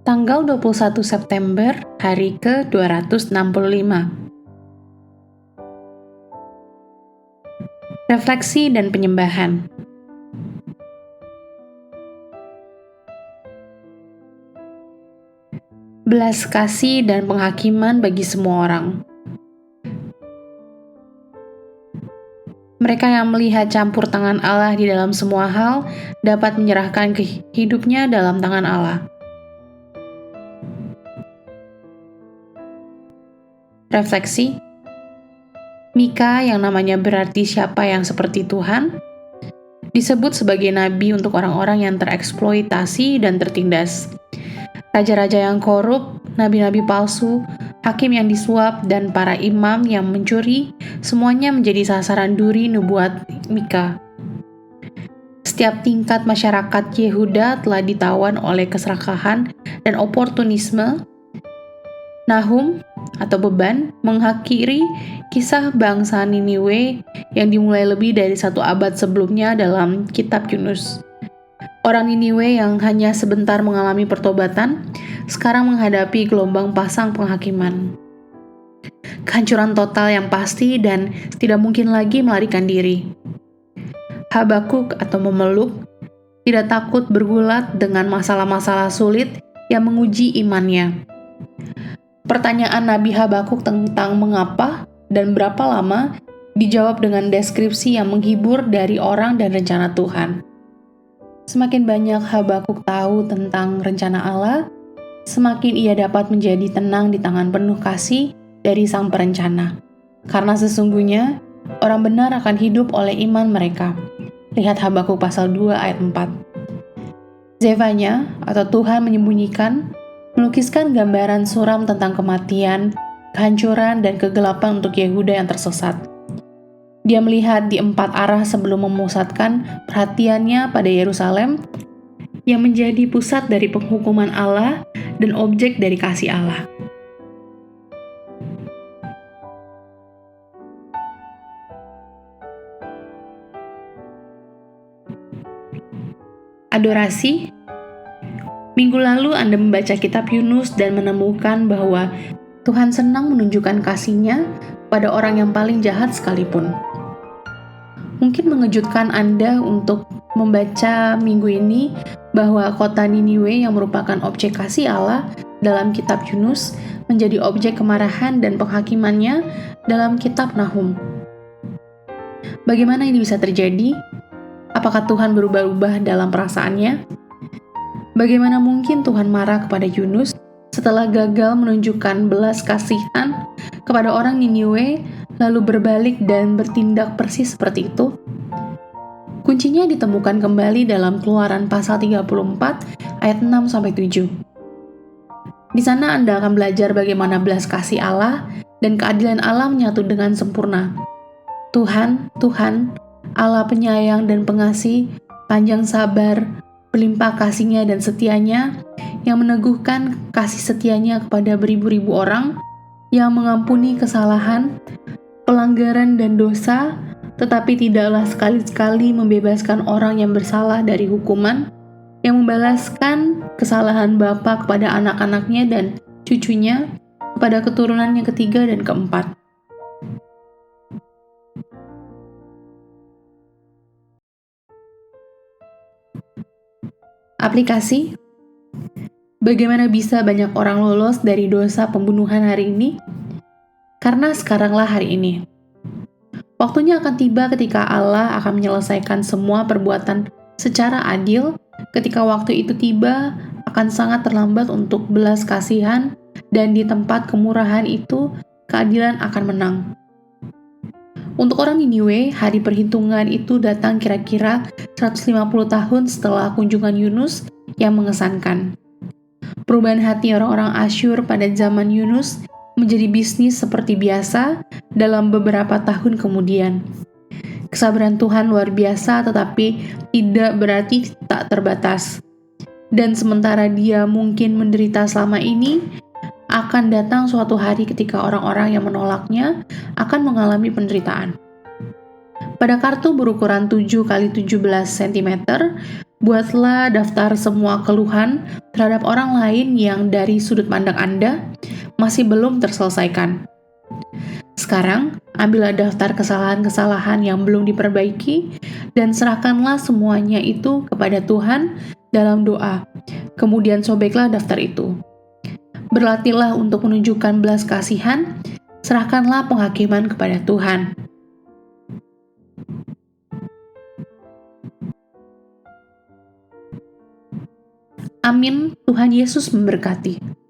Tanggal 21 September, hari ke-265. Refleksi dan penyembahan. Belas kasih dan penghakiman bagi semua orang. Mereka yang melihat campur tangan Allah di dalam semua hal dapat menyerahkan hidupnya dalam tangan Allah. Refleksi. Mika, yang namanya berarti siapa yang seperti Tuhan, disebut sebagai nabi untuk orang-orang yang tereksploitasi dan tertindas. Raja-raja yang korup, nabi-nabi palsu, hakim yang disuap, dan para imam yang mencuri, semuanya menjadi sasaran duri nubuat Mika. Setiap tingkat masyarakat Yehuda telah ditawan oleh keserakahan dan oportunisme. Nahum atau beban mengakhiri kisah bangsa Niniwe yang dimulai lebih dari 1 abad sebelumnya dalam kitab Yunus. Orang Niniwe yang hanya sebentar mengalami pertobatan, sekarang menghadapi gelombang pasang penghakiman. Kehancuran total yang pasti dan tidak mungkin lagi melarikan diri. Habakuk atau memeluk tidak takut bergulat dengan masalah-masalah sulit yang menguji imannya. Pertanyaan Nabi Habakuk tentang mengapa dan berapa lama dijawab dengan deskripsi yang menghibur dari orang dan rencana Tuhan. Semakin banyak Habakuk tahu tentang rencana Allah, semakin ia dapat menjadi tenang di tangan penuh kasih dari Sang Perencana. Karena sesungguhnya, orang benar akan hidup oleh iman mereka. Lihat Habakuk pasal 2 ayat 4. Zefanya atau Tuhan menyembunyikan, melukiskan gambaran suram tentang kematian, kehancuran, dan kegelapan untuk Yehuda yang tersesat. Dia melihat di 4 arah sebelum memusatkan perhatiannya pada Yerusalem, yang menjadi pusat dari penghukuman Allah dan objek dari kasih Allah. Adorasi. Minggu lalu Anda membaca kitab Yunus dan menemukan bahwa Tuhan senang menunjukkan kasih-Nya pada orang yang paling jahat sekalipun. Mungkin mengejutkan Anda untuk membaca minggu ini bahwa kota Niniwe yang merupakan objek kasih Allah dalam kitab Yunus menjadi objek kemarahan dan penghakimannya dalam kitab Nahum. Bagaimana ini bisa terjadi? Apakah Tuhan berubah-ubah dalam perasaannya? Bagaimana mungkin Tuhan marah kepada Yunus setelah gagal menunjukkan belas kasihan kepada orang Niniwe, lalu berbalik dan bertindak persis seperti itu? Kuncinya ditemukan kembali dalam Keluaran pasal 34 ayat 6-7. Di sana Anda akan belajar bagaimana belas kasih Allah dan keadilan Allah menyatu dengan sempurna. Tuhan, Allah penyayang dan pengasih, panjang sabar, berlimpah kasih-Nya dan setia-Nya, yang meneguhkan kasih setia-Nya kepada beribu-ribu orang, yang mengampuni kesalahan, pelanggaran dan dosa, tetapi tidaklah sekali-sekali membebaskan orang yang bersalah dari hukuman, yang membalaskan kesalahan bapa kepada anak-anaknya dan cucunya, kepada keturunan yang ketiga dan keempat. Aplikasi. Bagaimana bisa banyak orang lolos dari dosa pembunuhan hari ini? Karena sekaranglah hari ini. Waktunya akan tiba ketika Allah akan menyelesaikan semua perbuatan secara adil. Ketika waktu itu tiba, akan sangat terlambat untuk belas kasihan, dan di tempat kemurahan itu, keadilan akan menang. Untuk orang Niniwe, hari perhitungan itu datang kira-kira 150 tahun setelah kunjungan Yunus yang mengesankan. Perubahan hati orang-orang Asyur pada zaman Yunus menjadi bisnis seperti biasa dalam beberapa tahun kemudian. Kesabaran Tuhan luar biasa, tetapi tidak berarti tak terbatas. Dan sementara Dia mungkin menderita selama ini, akan datang suatu hari ketika orang-orang yang menolaknya akan mengalami penderitaan. Pada kartu berukuran 7 x 17 cm, Buatlah daftar semua keluhan terhadap orang lain yang dari sudut pandang Anda masih belum terselesaikan. Sekarang, ambillah daftar kesalahan-kesalahan yang belum diperbaiki dan serahkanlah semuanya itu kepada Tuhan dalam doa. Kemudian sobeklah daftar itu. Berlatihlah untuk menunjukkan belas kasihan, serahkanlah penghakiman kepada Tuhan. Amin. Tuhan Yesus memberkati.